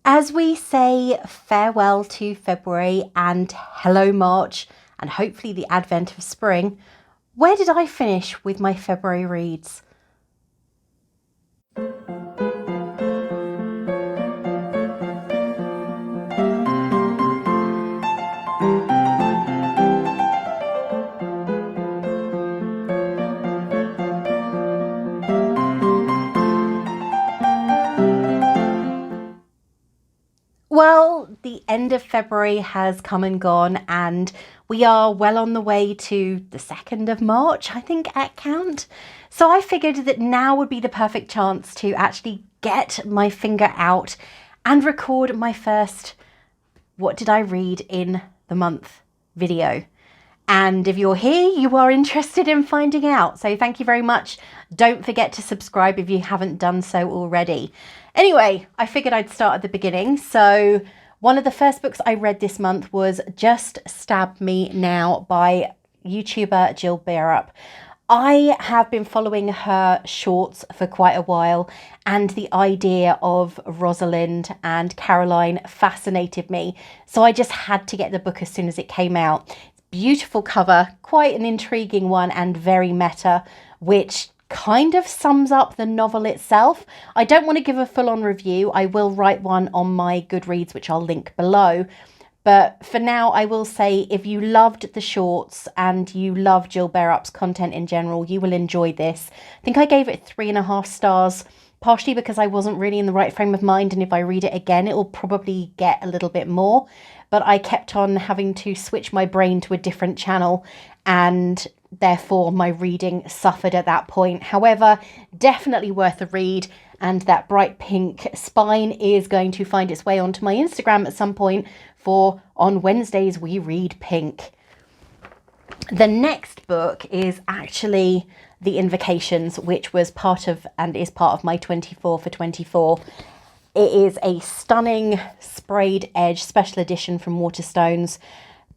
As we say farewell to February and hello March and hopefully the advent of spring, where did I finish with my February reads? Well, the end of February has come and gone, and we are well on the way to the 2nd of March, I think, at count. So I figured that now would be the perfect chance to actually get my finger out and record my first What Did I Read in the Month video. And if you're here, you are interested in finding out. So thank you very much. Don't forget to subscribe if you haven't done so already. Anyway, I figured I'd start at the beginning. So one of the first books I read this month was Just Stab Me Now by YouTuber Jill Bearup. I have been following her shorts for quite a while, and the idea of Rosalind and Caroline fascinated me. So I just had to get the book as soon as it came out. Beautiful cover, quite an intriguing one and very meta, which kind of sums up the novel itself. I don't want to give a full-on review. I will write one on my Goodreads, which I'll link below. But for now, I will say if you loved the shorts and you love Jill Bearup's content in general, you will enjoy this. I think I gave it 3.5 stars, partially because I wasn't really in the right frame of mind, and if I read it again, it will probably get a little bit more. But I kept on having to switch my brain to a different channel, and therefore my reading suffered at that point. However, definitely worth a read, and that bright pink spine is going to find its way onto my Instagram at some point for On Wednesdays We Read Pink. The next book is actually The Invocations, which was part of and is part of my 24 for 24. It is a stunning sprayed edge special edition from Waterstones,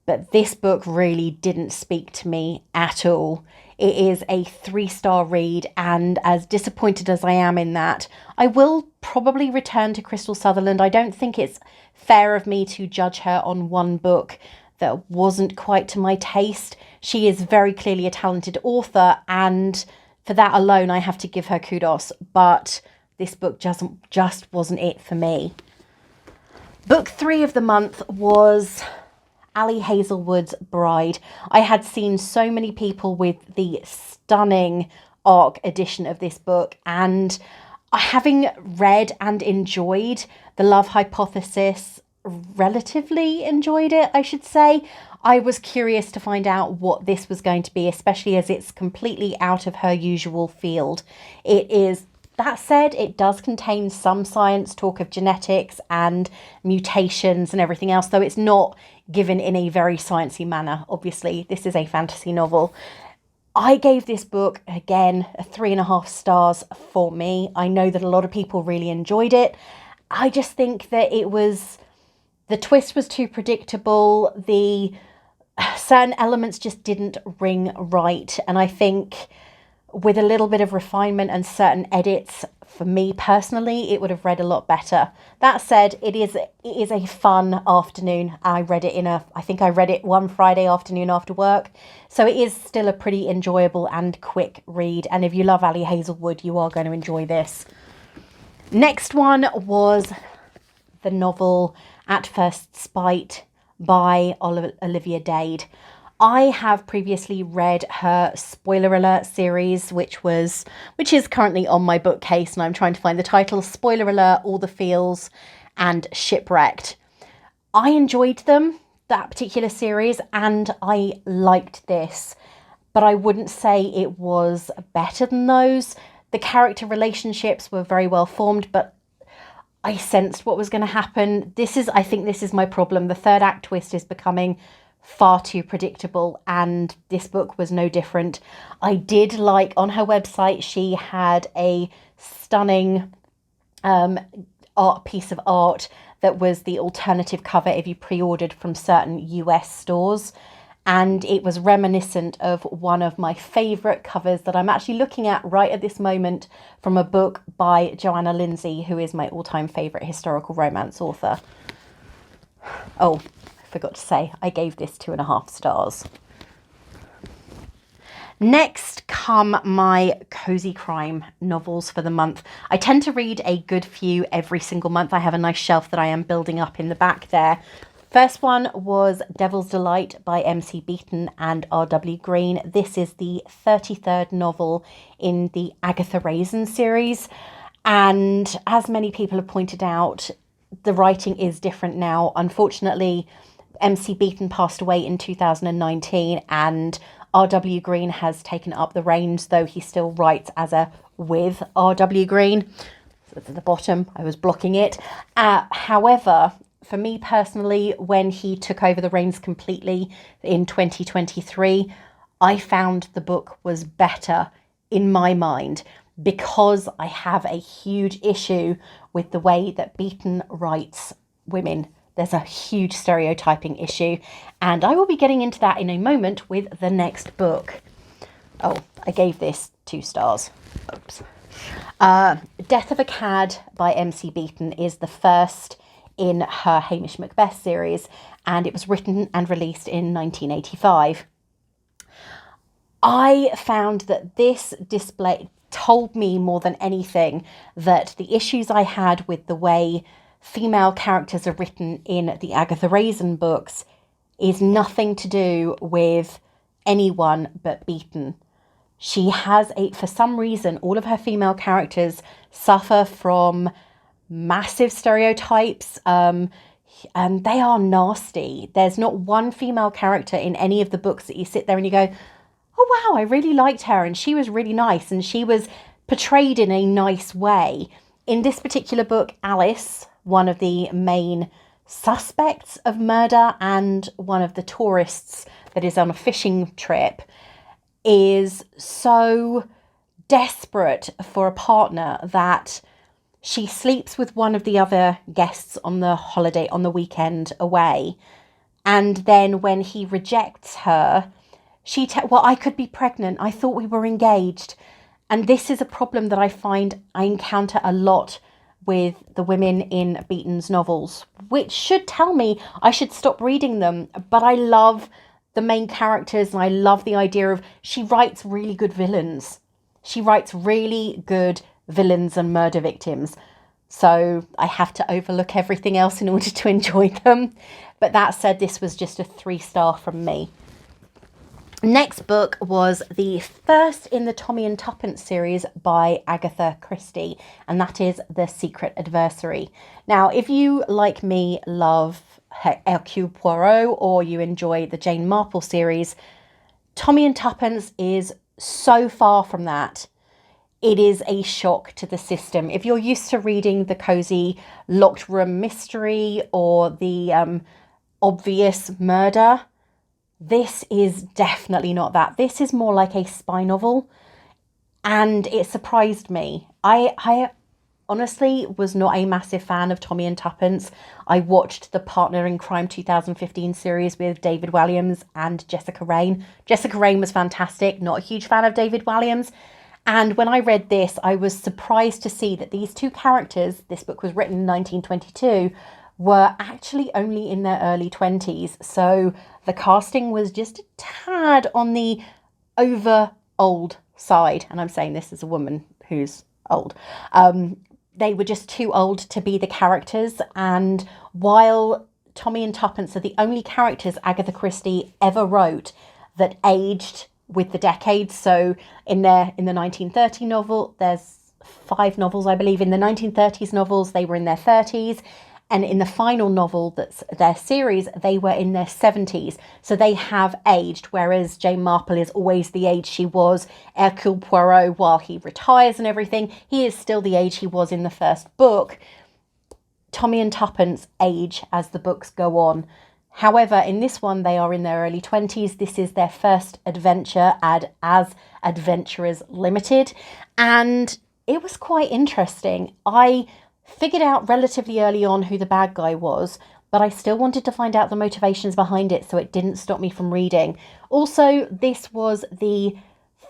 but this book really didn't speak to me at all. It is a 3-star read, and as disappointed as I am in that, I will probably return to Crystal Sutherland. I don't think it's fair of me to judge her on one book that wasn't quite to my taste. She is very clearly a talented author, and for that alone I have to give her kudos, but this book just wasn't it for me. Book 3 of the month was Ali Hazelwood's Bride. I had seen so many people with the stunning ARC edition of this book, and having read and enjoyed The Love Hypothesis, relatively enjoyed it, I should say, I was curious to find out what this was going to be, especially as it's completely out of her usual field. It is. That said, it does contain some science, talk of genetics and mutations and everything else, though it's not given in a very sciencey manner. Obviously, this is a fantasy novel. I gave this book, again, a 3.5 stars for me. I know that a lot of people really enjoyed it. I just think that the twist was too predictable. The certain elements just didn't ring right. And I think with a little bit of refinement and certain edits, for me personally, it would have read a lot better. That said, it is a fun afternoon. I think I read it one Friday afternoon after work. So it is still a pretty enjoyable and quick read. And if you love Ali Hazelwood, you are going to enjoy this. Next one was the novel At First Spite by Olivia Dade. I have previously read her Spoiler Alert series, which is currently on my bookcase, and I'm trying to find the title. Spoiler Alert, All the Feels, and Shipwrecked. I enjoyed them, that particular series, and I liked this, but I wouldn't say it was better than those. The character relationships were very well formed, but I sensed what was going to happen. I think this is my problem. The third act twist is becoming far too predictable, and this book was no different. I did like, on her website, she had a stunning piece of art that was the alternative cover if you pre-ordered from certain US stores, and it was reminiscent of one of my favourite covers that I'm actually looking at right at this moment from a book by Joanna Lindsey, who is my all-time favourite historical romance author. Oh, I forgot to say, I gave this 2.5 stars. Next come my cozy crime novels for the month. I tend to read a good few every single month. I have a nice shelf that I am building up in the back there. First one was Devil's Delight by MC Beaton and R.W. Green. This is the 33rd novel in the Agatha Raisin series. And as many people have pointed out, the writing is different now. Unfortunately, MC Beaton passed away in 2019 and R.W. Green has taken up the reins, though he still writes as a with R.W. Green. So it's at the bottom, I was blocking it. However, for me personally, when he took over the reins completely in 2023, I found the book was better in my mind because I have a huge issue with the way that Beaton writes women. There's a huge stereotyping issue, and I will be getting into that in a moment with the next book. Oh, I gave this 2 stars. Oops. Death of a Cadd by MC Beaton is the first in her Hamish Macbeth series, and it was written and released in 1985. I found that this display told me more than anything that the issues I had with the way female characters are written in the Agatha Raisin books is nothing to do with anyone but Beaton. She has for some reason, all of her female characters suffer from massive stereotypes, and they are nasty. There's not one female character in any of the books that you sit there and you go, oh wow, I really liked her and she was really nice and she was portrayed in a nice way. In this particular book, Alice, one of the main suspects of murder and one of the tourists that is on a fishing trip, is so desperate for a partner that she sleeps with one of the other guests on the holiday, on the weekend away. And then when he rejects her, well, I could be pregnant. I thought we were engaged. And this is a problem that I find I encounter a lot with the women in Beaton's novels, which should tell me I should stop reading them. But I love the main characters and I love the idea of she writes really good villains. She writes really good villains and murder victims. So I have to overlook everything else in order to enjoy them. But that said, this was just a 3-star from me. Next book was the first in the Tommy and Tuppence series by Agatha Christie, and that is The Secret Adversary. Now, if you, like me, love Hercule Poirot or you enjoy the Jane Marple series, Tommy and Tuppence is so far from that. It is a shock to the system. If you're used to reading the cozy locked room mystery or the obvious murder, this is definitely not that. This is more like a spy novel, and it surprised me. I honestly was not a massive fan of Tommy and Tuppence. I watched the Partner in Crime 2015 series with David Walliams and Jessica Raine. Jessica Raine was fantastic, not a huge fan of David Walliams. And when I read this, I was surprised to see that these two characters, this book was written in 1922, were actually only in their early 20s. So the casting was just a tad on the over old side. And I'm saying this as a woman who's old. They were just too old to be the characters. And while Tommy and Tuppence are the only characters Agatha Christie ever wrote that aged with the decades. So in the 1930 novel, there's 5 novels, I believe. In the 1930s novels, they were in their 30s. And in the final novel, that's their series, they were in their 70s. So they have aged, whereas Jane Marple is always the age she was. Hercule Poirot, while he retires and everything, he is still the age he was in the first book. Tommy and Tuppence age as the books go on. However, in this one, they are in their early 20s. This is their first adventure as Adventurers Limited. And it was quite interesting. I figured out relatively early on who the bad guy was, but I still wanted to find out the motivations behind it, so it didn't stop me from reading. Also, this was the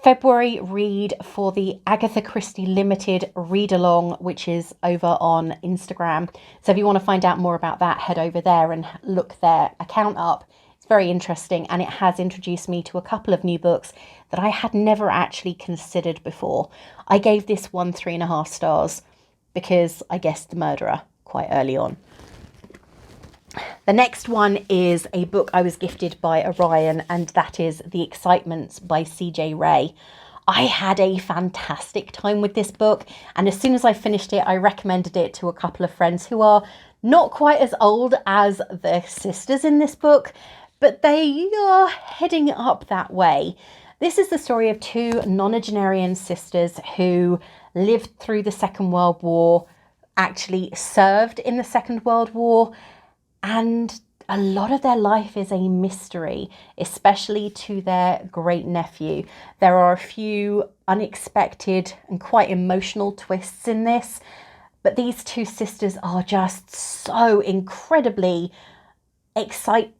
February read for the Agatha Christie Limited read along, which is over on Instagram. So if you want to find out more about that, head over there and look their account up. It's very interesting, and it has introduced me to a couple of new books that I had never actually considered before. I gave this one 3.5 stars because I guessed the murderer quite early on. The next one is a book I was gifted by Orion, and that is The Excitements by CJ Ray. I had a fantastic time with this book, and as soon as I finished it, I recommended it to a couple of friends who are not quite as old as the sisters in this book, but they are heading up that way. This is the story of two nonagenarian sisters who lived through the Second World War, actually served in the Second World War, and a lot of their life is a mystery, especially to their great nephew. There are a few unexpected and quite emotional twists in this, but these two sisters are just so incredibly excitable,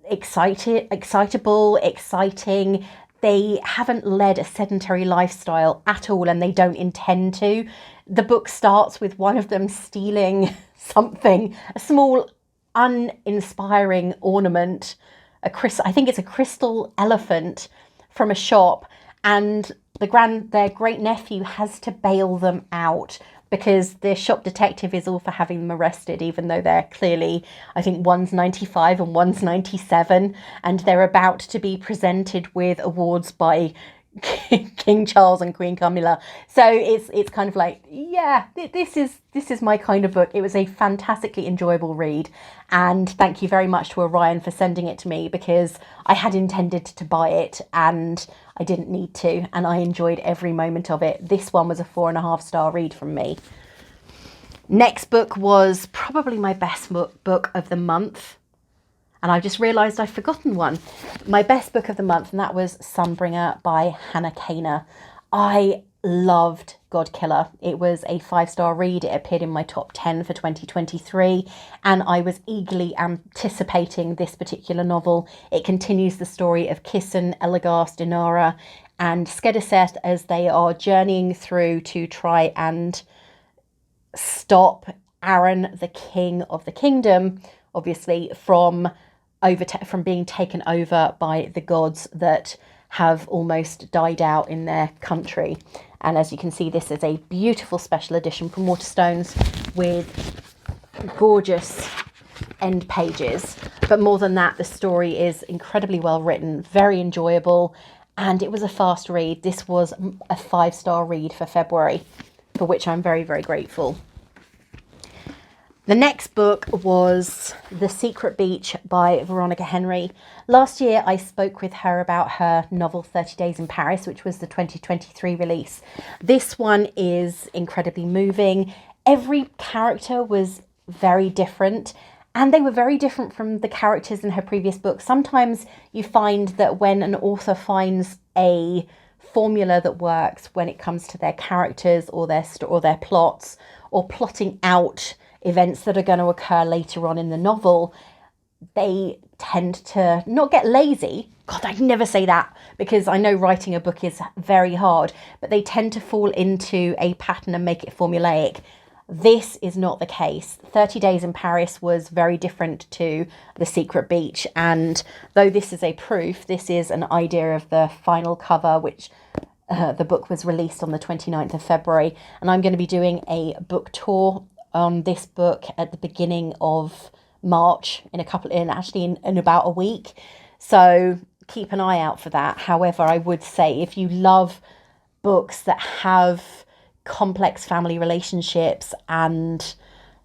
exciting. They haven't led a sedentary lifestyle at all, and they don't intend to. The book starts with one of them stealing something, a small uninspiring ornament, I think it's a crystal elephant from a shop, and their great nephew has to bail them out because the shop detective is all for having them arrested, even though they're clearly, I think one's 95 and one's 97, and they're about to be presented with awards by King Charles and Queen Camilla. So it's kind of like, yeah, this is my kind of book. It was a fantastically enjoyable read, and thank you very much to Orion for sending it to me, because I had intended to buy it and I didn't need to, and I enjoyed every moment of it. This one was a 4.5 star read from me. Next book was probably my best book of the month, and I've just realised I've forgotten one. My best book of the month, and that was Sunbringer by Hannah Kaner. I loved Godkiller. It was a 5-star read. It appeared in my top 10 for 2023, and I was eagerly anticipating this particular novel. It continues the story of Kissen, Elagast, Inara, and Skediseth as they are journeying through to try and stop Aaron, the king of the kingdom, obviously from being taken over by the gods that have almost died out in their country. And as you can see, this is a beautiful special edition from Waterstones with gorgeous end pages. But more than that, the story is incredibly well written, very enjoyable, and it was a fast read. This was a 5-star read for February, for which I'm very, very grateful. The next book was The Secret Beach by Veronica Henry. Last year, I spoke with her about her novel 30 Days in Paris, which was the 2023 release. This one is incredibly moving. Every character was very different, and they were very different from the characters in her previous books. Sometimes you find that when an author finds a formula that works when it comes to their characters or their plots, or plotting out events that are going to occur later on in the novel, they tend to not get lazy. God, I'd never say that, because I know writing a book is very hard, but they tend to fall into a pattern and make it formulaic. This is not the case. 30 Days in Paris was very different to The Secret Beach, and though this is a proof, this is an idea of the final cover, which the book was released on the 29th of February, and I'm going to be doing a book tour on this book at the beginning of March in about a week. So keep an eye out for that. However, I would say if you love books that have complex family relationships and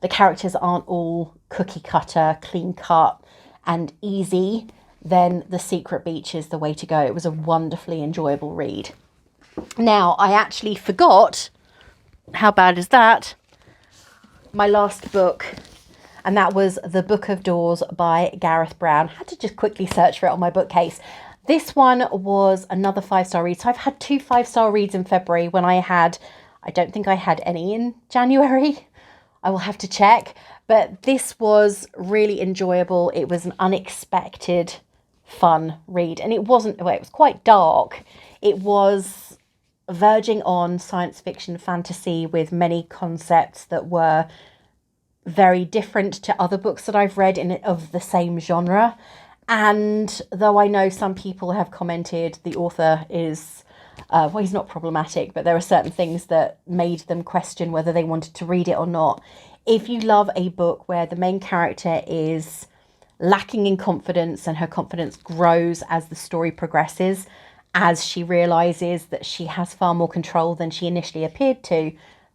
the characters aren't all cookie cutter, clean cut and easy, then The Secret Beach is the way to go. It was a wonderfully enjoyable read. Now, I actually forgot, how bad is that, my last book, and that was The Book of Doors by Gareth Brown. I had to just quickly search for it on my bookcase. This one was another 5-star read. So I've had 2 5-star reads in February when I don't think I had any in January. I will have to check. But this was really enjoyable. It was an unexpected, fun read. And it wasn't, well, it was quite dark. It was verging on science fiction fantasy with many concepts that were very different to other books that I've read of the same genre. And though I know some people have commented the author is, well, he's not problematic, but there are certain things that made them question whether they wanted to read it or not. If you love a book where the main character is lacking in confidence and her confidence grows as the story progresses, as she realizes that she has far more control than she initially appeared to,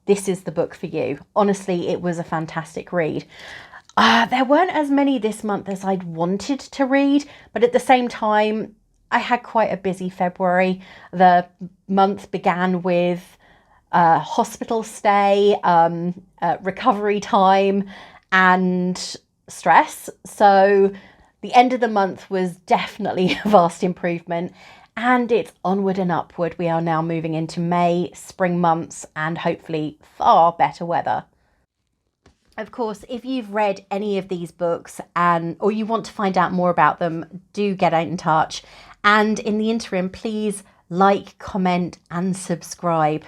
this is the book for you. Honestly, it was a fantastic read. There weren't as many this month as I'd wanted to read, but at the same time, I had quite a busy February. The month began with hospital stay, recovery time, and stress. So the end of the month was definitely a vast improvement. And it's onward and upward. We are now moving into May, spring months, and hopefully far better weather. Of course, if you've read any of these books or you want to find out more about them, do get in touch. And in the interim, please like, comment, and subscribe.